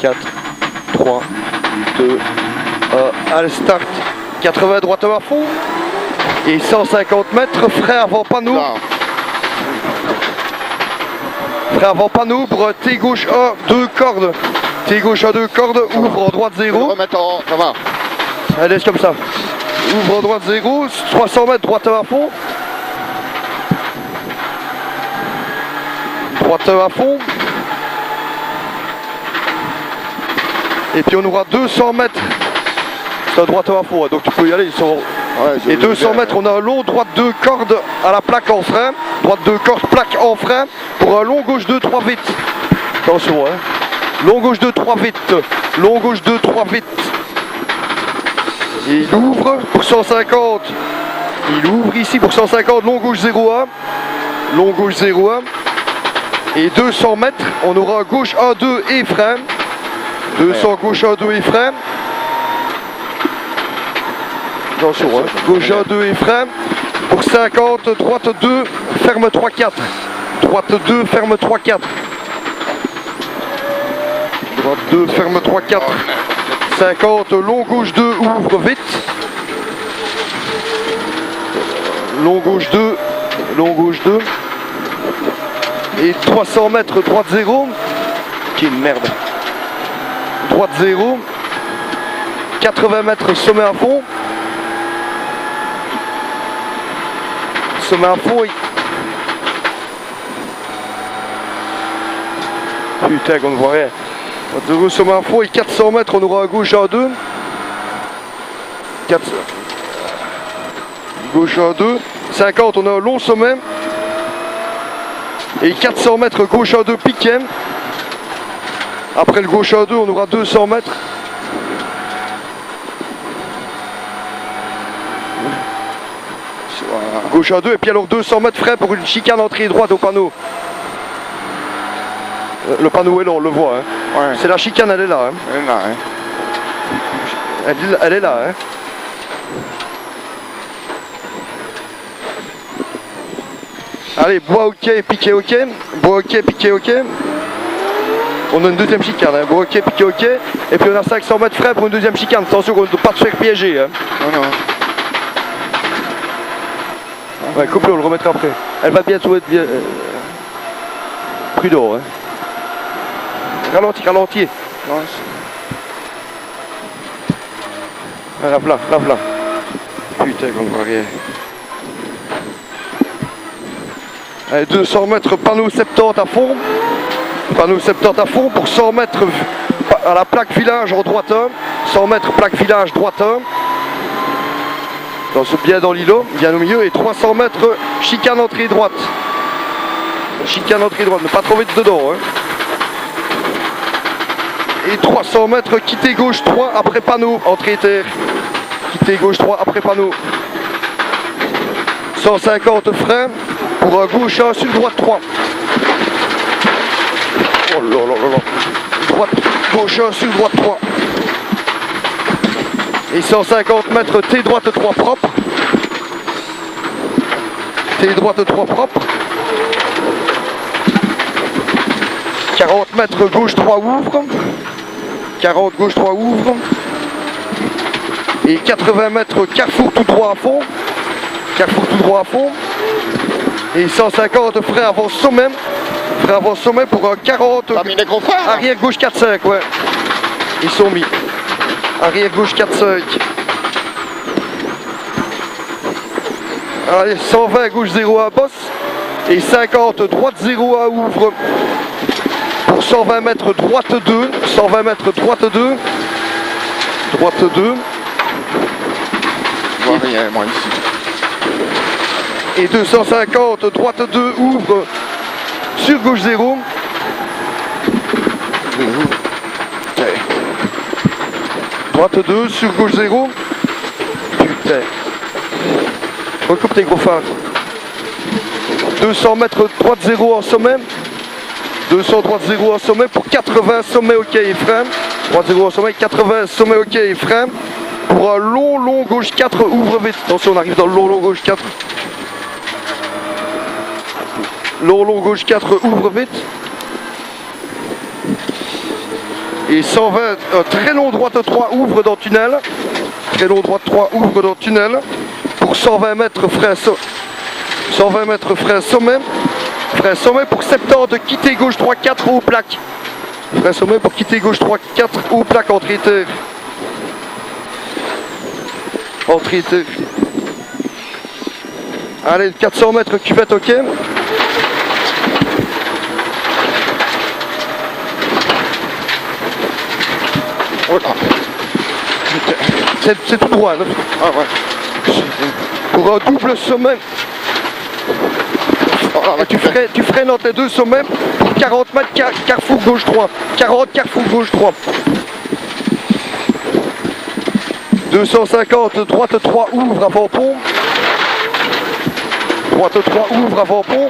4, 3, 2, 1. Allez, start. 80 droite à fond. Et 150 mètres, frein avant panneau. Frein avant panneau pour T gauche 1, 2 cordes. T gauche 1, 2 cordes, ouvre en droite 0. Remettre en... Ça va. Allez, c'est comme ça. Ouvre en droite 0, 300 mètres, droite à fond. Droite à fond. Et puis on aura 200 mètres. C'est à droite à fond, donc tu peux y aller. Ouais, et 200 mètres, on a un long droite 2 cordes à la plaque en frein. Droite 2 cordes, plaque en frein. Pour un long gauche 2, 3 vite. Attention, hein. Long gauche 2, 3 vite. Long gauche 2, 3 vite. Et il ouvre pour 150. Il ouvre ici pour 150. Long gauche 0,1. Long gauche 0,1. Et 200 mètres, on aura gauche 1, 2 et frein. 200 gauche 1, 2 et frein. Attention, hein. Gauche 1, 2 et frein. Pour 50, droite 2, ferme 3, 4. Droite 2, ferme 3, 4. Droite 2, ferme 3, 4. 50, long gauche 2, ouvre vite. Long gauche 2, long gauche 2. Et 300 mètres, droite 0. Quelle merde. Droite 0. 80 mètres, sommet à fond. Sommet à fond. Putain, qu'on ne voit rien. Droite 0, sommet à fond. Et 400 mètres, on aura à gauche à 2. 400. Gauche à 2. 50, on a un long sommet. Et 400 mètres, gauche à 2, piquet. Après le gauche à 2, on aura 200 mètres. Gauche à 2, et puis alors 200 mètres frais pour une chicane entrée droite au panneau. Le panneau est là, on le voit. Hein. Ouais. C'est la chicane, elle est là. Hein. Elle est là. Hein. Elle est là. Hein. Allez, bois ok, piqué ok. Bois ok, piqué ok. On a une deuxième chicane, hein. Bois ok, piqué ok. Et puis on a 500 mètres frais pour une deuxième chicane. Attention qu'on ne doit pas se faire piéger. Hein. Non, non. Ouais, coupe-le, on le remettra après. Elle va bientôt être bien. Prudent, hein. Ralentis, ralentis. Lave là, lave là. Putain, qu'on voit rien. Allez, 200 mètres, panneau 70 à fond. Panneau 70 à fond pour 100 mètres à la plaque village en droite 1. 100 mètres plaque village droite 1. Bien dans l'îlot, bien au milieu. Et 300 mètres chicane entrée droite. Chicane entrée droite, ne pas trop vite dedans. Hein. Et 300 mètres quitter gauche 3 après panneau, entrée terre. Quitter gauche 3 après panneau. 150 freins pour un gauche 1 sur droite 3. Oh là là là là. Droite, gauche 1 sur droite 3. Et 150 mètres T droite 3 propre. T droite 3 propre. 40 mètres gauche 3 ouvre. 40 gauche 3 ouvre. Et 80 mètres carrefour tout droit à fond. Carrefour tout droit à fond. Et 150 frein avant sommet. Frein avant sommet pour un 40. Arrière gauche 4-5, ouais. Ils sont mis. Arrière gauche 4-5. Allez, 120 gauche 0 à bosse. Et 50 droite 0 à ouvre. Pour 120 mètres droite 2. 120 mètres droite 2. Droite 2. Je vois rien, moi ici. Et 250 droite 2 ouvre sur gauche 0. Droite 2 sur gauche 0. Putain. Recoupe tes gros phares. 200 mètres droite 0 en sommet. 200 droite 0 en sommet pour 80 sommet ok et frein. Droite 0 en sommet, 80 sommet ok et frein. Pour un long gauche 4 ouvre vite. Attention, on arrive dans le long gauche 4. Long gauche 4 ouvre vite. Et 120, très long droite 3, ouvre dans tunnel. Très long droite 3, ouvre dans tunnel. Pour 120 mètres, frein 120 mètres, frein sommet. Frein sommet pour 70, quitter gauche 3, 4, haut plaque. Frein sommet pour quitter gauche 3, 4, haut plaque, entrée terre. Entrée terre. Allez, 400 mètres, cuvette, ok. C'est tout droit, là. Ah ouais. Pour un double sommet. Oh, là, Tu freines entre les deux sommets pour 40 mètres, carrefour gauche 3. 40, carrefour gauche 3. 250, droite 3, ouvre avant pont. Droite 3, ouvre avant pont.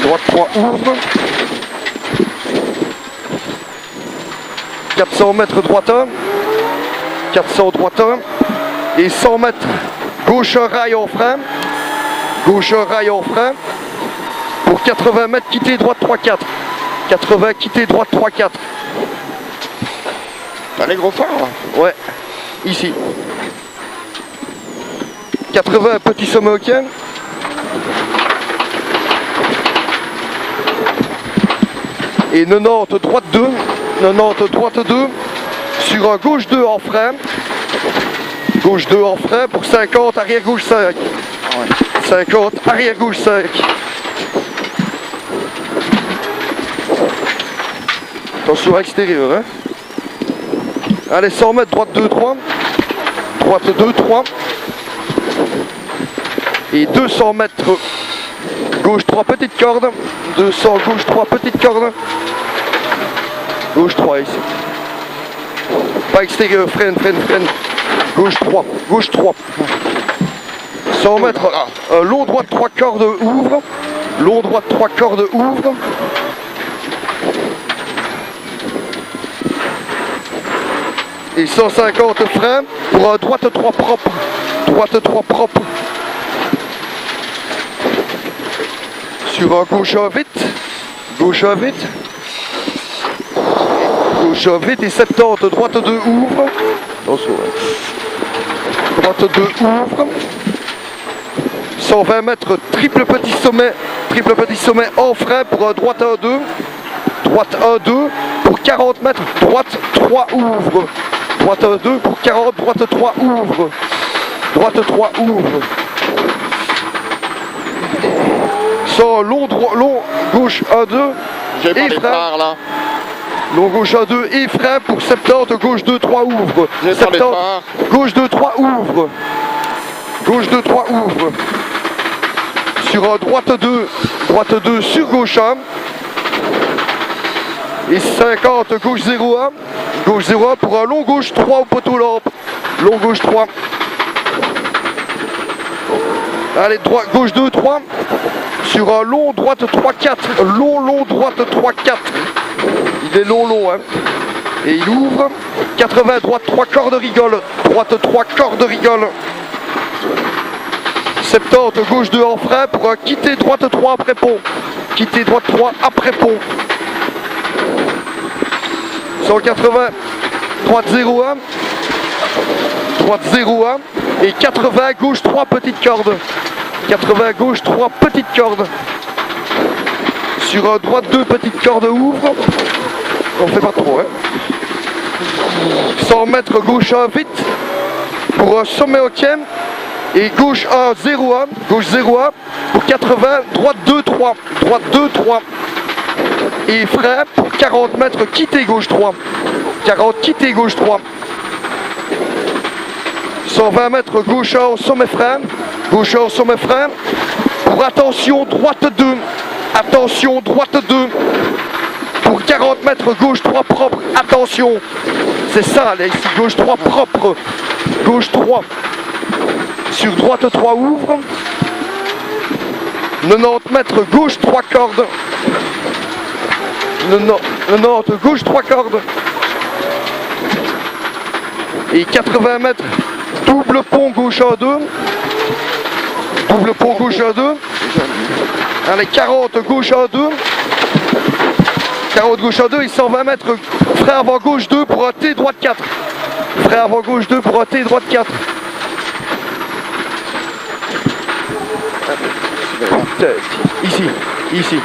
Droite 3, ouvre. 400 mètres droite 1. 400 droite 1. Et 100 mètres gauche rail en frein. Gauche rail en frein. Pour 80 mètres, quitter droite 3, 4. 80, quitter droite 3, 4. T'as les gros phares là? Ouais, ici. 80, petit sommet ok. Et 90, droite 2. 90, droite 2. Sur un gauche 2 en frein. Gauche 2 en frein pour 50, arrière gauche 5. Ouais. 50, arrière gauche 5. Attention à l'extérieur, hein. Allez, 100 mètres, droite 2, 3. Droite 2, 3. Et 200 mètres, gauche 3, petite corde. 200, gauche 3, petite corde. Gauche 3 ici. Pas extérieur, freine. Gauche 3, gauche 3. 100 mètres, long droite 3 cordes, ouvre. Long droite 3 cordes, ouvre. Et 150 freins pour un droite 3 propre. Droite 3 propre. Sur un gauche 1 vite. Gauche 1 vite. Gauche 1 vite et 70. Droite 2 ouvre. Attention. Droite 2 ouvre. 120 mètres, triple petit sommet en frein pour un droite 1 2. Droite 1 2 pour 40 mètres. Droite 3 ouvre. Droite 1 2 pour 40, droite 3 ouvre. Droite 3 ouvre. Sans long gauche 1 2. J'ai pas et les frein. phares là. Long gauche 1 2 et frein pour 70, gauche 2 3 ouvre. J'ai pas les phares. Gauche 2 3 ouvre. Gauche 2 3 ouvre. Sur un droite 2 sur gauche 1. Et 50, gauche 0 1. Gauche 0 1 pour un long gauche 3 au poteau lampe. Long gauche 3. Allez, gauche 2 3. Sur un long droite 3 4. Long droite 3 4. Il est long hein. Et il ouvre. 80 droite 3 cordes rigole. Droite 3 cordes rigole. 70 gauche 2 en frein pour quitter droite 3 après pont. Quitter droite 3 après pont. 180 droite 0 1. Droite 0 1. Et 80 gauche 3 petite corde. 80 gauche 3 petite corde. Sur droite 2 petite corde ouvre. On fait pas trop hein. 100 mètres gauche 1 vite. Pour un sommet ok. Et gauche 1 0 1. Gauche 0 1. Pour 80 droite 2 3. Droite 2 3. Et frein pour 40 mètres quitter gauche 3. 40 quitter gauche 3. 120 mètres gauche 1 au sommet frein. Gauche 1 au sommet frein. Pour attention droite 2. Attention droite 2. Pour 40 mètres gauche 3 propre. Attention. C'est ça là ici. Gauche 3 propre. Gauche 3. Sur droite 3 ouvre. 90 mètres gauche 3 cordes. 90 gauche 3 cordes. Et 80 mètres double pont gauche 1 2. Double pont gauche 1 2. Allez 40 gauche 1 2. Carotte gauche à 2 et 120 mètres frein avant gauche 2 pour un T droite 4. Frein avant gauche 2 pour un T droite 4. Ici, ici.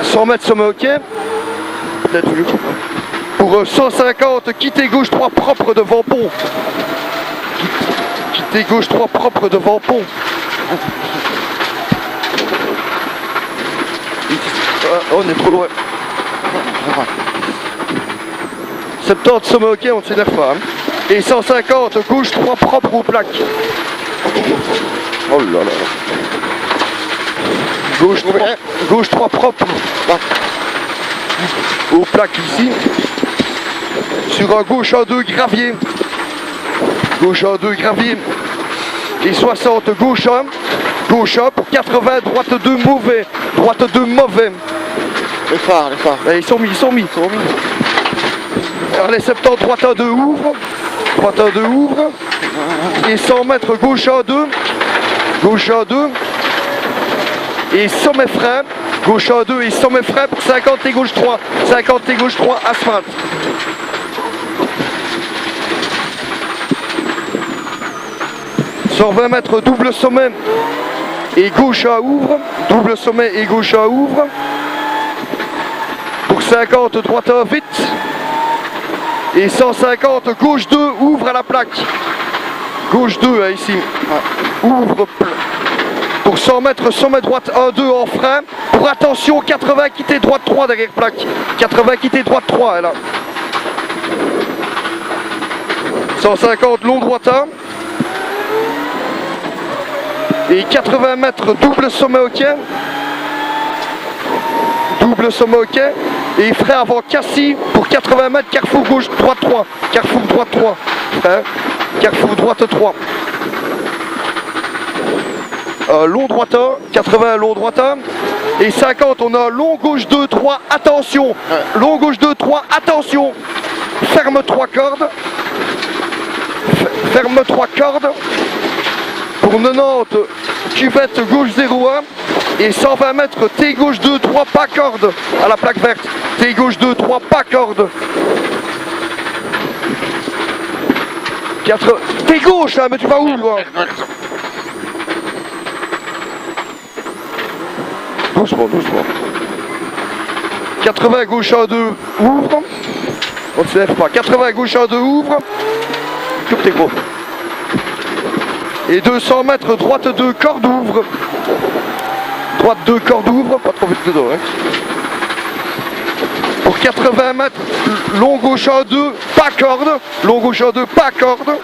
« 100 mètres sommet ok. Pour 150, quittez gauche 3 propre devant pont. Quittez gauche 3 propre devant pont. On est trop loin. 70 sommet ok, on ne s'énerve pas. Hein. Et 150, gauche 3 propre aux plaques. Oh là là. Gauche 3 propre. Aux plaques ici. Sur un gauche à 2 gravier. Gauche à 2 gravier. Et 60 gauche 1. Gauche 1 pour 80, droite 2 mauvais. Droite 2 mauvais. Les phares. Ils sont mis. Alors les 70, droite 1 2 ouvre. Droite 1 2 ouvre. Et 100 mètres gauche 1 2. Gauche 1 2. Et sommet frein. Gauche 1 2 et sommet frein pour 50 et gauche 3. 50 et gauche 3 asphalte. Sur 20 mètres double sommet et gauche à ouvre. Double sommet et gauche à ouvre. Pour 50 droite 1 vite. Et 150 gauche 2 ouvre à la plaque. Gauche 2 hein, ici. Ouvre. Pour 100 mètres sommet droite 1 2 en frein. Pour attention 80 quitter droite 3 derrière plaque. 80 quitter droite 3 là. 150 long droite 1. Et 80 mètres double sommet ok. Double sommet ok. Et frein avant Cassis pour 80 mètres carrefour gauche droite 3. Carrefour droite 3. Frein. Carrefour droite 3. Long droite 1. 80 long droite 1. Et 50 on a long gauche 2 3. Attention. Long gauche 2 3. Attention. Ferme 3 cordes. Ferme 3 cordes. Pour 90, cuvette gauche 0,1 et 120 mètres T gauche 2, 3 pas corde à la plaque verte. T gauche 2, 3 pas corde. 4... T gauche, hein, mais tu vas où toi? Doucement. 80 gauche 1, 2, ouvre. On ne se lève pas. 80 gauche 1, 2, ouvre. Coupe tes gros. Et 200 mètres, droite 2, corde ouvre. Droite 2, corde ouvre, pas trop vite dedans. Hein. Pour 80 mètres, long gauche 1, 2, pas corde. Long gauche 1, 2, pas corde.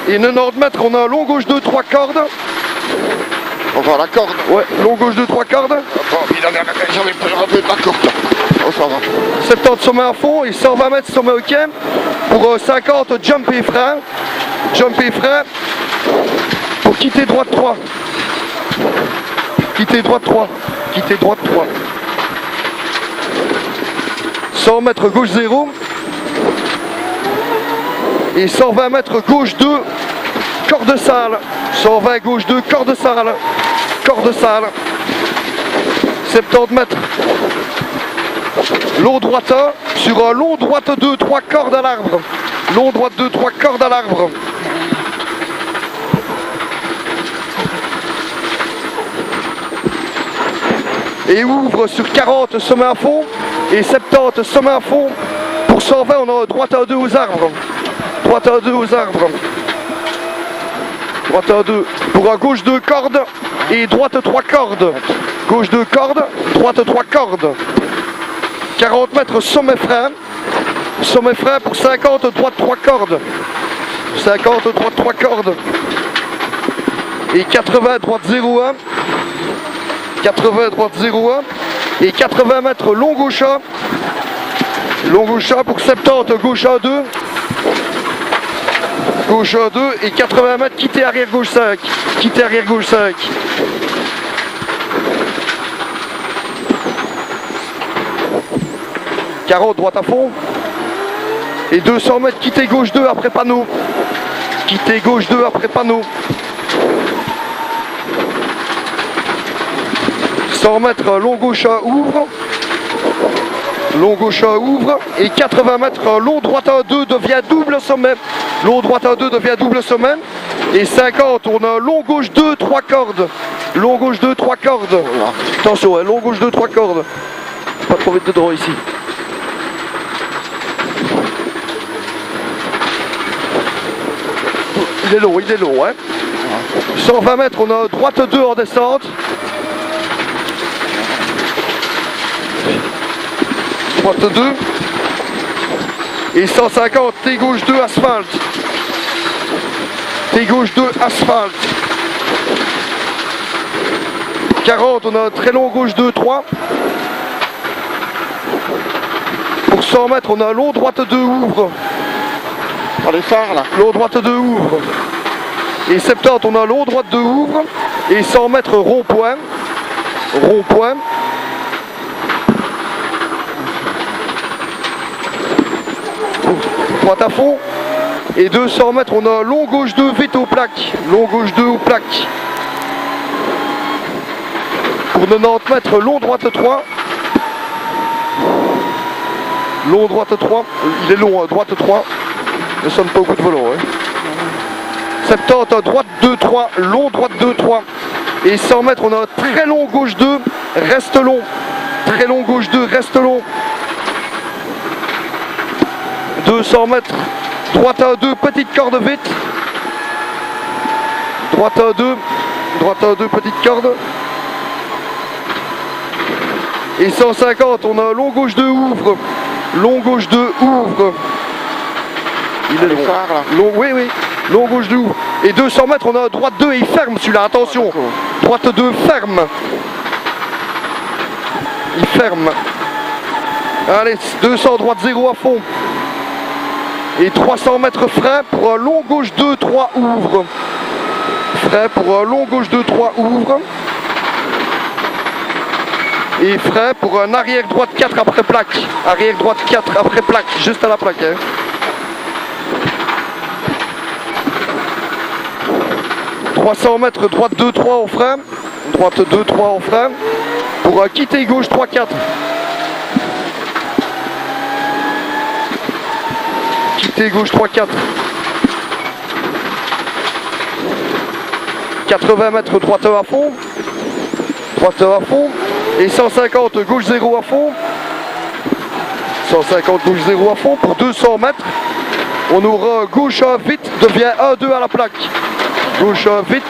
Et 90 mètres, on a long gauche 2, 3 cordes. On va à la corde. Ouais, long gauche 2, 3 cordes. Attends, j'avais pas rappelé la corde là. Oh, ça va. 70 sommet à fond et 120 mètres sommet ok. Pour 50, jump et frein. Jump et frein pour quitter droite 3. Quitter droite 3. Quitter droite 3. 100 mètres gauche 0. Et 120 mètres gauche 2. Corde sale. 120 gauche 2. Corde sale. Corde sale. 70 mètres. Long droite 1. Sur un long droite 2. 3 cordes à l'arbre. Long droite 2. 3 cordes à l'arbre. Et ouvre sur 40 sommet à fond et 70 sommet à fond. Pour 120 on a droite à 2 aux arbres. Droite à 2 aux arbres. Droite à 2. Pour un gauche 2 cordes et droite 3 cordes. Gauche 2 cordes, droite 3 cordes. 40 mètres sommet frein. Sommet frein pour 50 droite 3 cordes. 50 droite 3 cordes. Et 80 droite 0,1. 80 droite 0,1 et 80 mètres long gauche 1. Long gauche 1 pour 70 gauche 1 2. Gauche 1 2 et 80 mètres quitter arrière gauche 5. Quitter arrière gauche 5. Carreau droite à fond. Et 200 mètres quitter gauche 2 après panneau. Quitter gauche 2 après panneau. 100 mètres, long gauche ouvre. Long gauche ouvre. Et 80 mètres, long droite 2 devient double sommet. Long droite 2 devient double sommet. Et 50, on a long gauche 2, 3 cordes. Long gauche 2, 3 cordes. Attention, hein, long gauche 2, 3 cordes. Pas trop vite dedans ici. Il est long, hein. 120 mètres, on a droite 2 en descente. Droite 2. Et 150, T gauche 2, asphalte. T gauche 2, asphalte. 40, on a un très long gauche 2, 3. Pour 100 mètres, on a long droite 2, ouvre. Dans les phares là. Long droite 2, ouvre. Et 70, on a long droite 2, ouvre. Et 100 mètres, rond-point. Rond-point. Droite à fond. Et 200 mètres, on a long gauche 2, vite aux plaques. Long gauche 2 aux plaques. Pour 90 mètres, long droite 3. Long droite 3. Il est long, hein, droite 3. Ne sonne pas au coup de volant. Hein. 70, droite 2, 3. Long droite 2, 3. Et 100 mètres, on a un très long gauche 2. Reste long. Très long gauche 2, reste long. 200 mètres. Droite 1, 2, petite corde vite. Droite 1, 2. Droite 1, 2, petite corde. Et 150, on a long gauche 2, ouvre. Long gauche 2, ouvre. Il est long. Long, oui, oui. Long gauche 2, ouvre. Et 200 mètres, on a droite 2 et il ferme celui-là, attention. Droite 2, ferme. Il ferme. Allez, 200, droite 0 à fond. Et 300 mètres frein pour un long gauche 2, 3, ouvre. Frein pour un long gauche 2, 3, ouvre. Et frein pour un arrière droite 4 après plaque. Arrière droite 4 après plaque, juste à la plaque. Hein. « 300 mètres, droite 2, 3 au frein. Droite 2, 3 au frein. Pour un quitter gauche 3, 4. Quitter gauche 3, 4. 80 mètres, droite à fond. Droite à fond. Et 150, gauche 0 à fond. 150, gauche 0 à fond. Pour 200 mètres, on aura gauche 1 vite, devient 1, 2 à la plaque. Gauche 1 vite,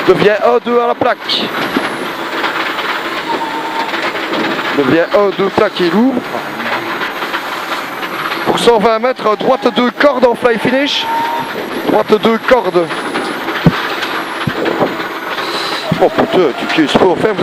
devient 1, 2 à la plaque. Devient 1, 2 plaque et lourd. Pour 120 mètres, droite 2 cordes en fly finish. Droite 2 cordes. Oh putain, tu sport, ferme,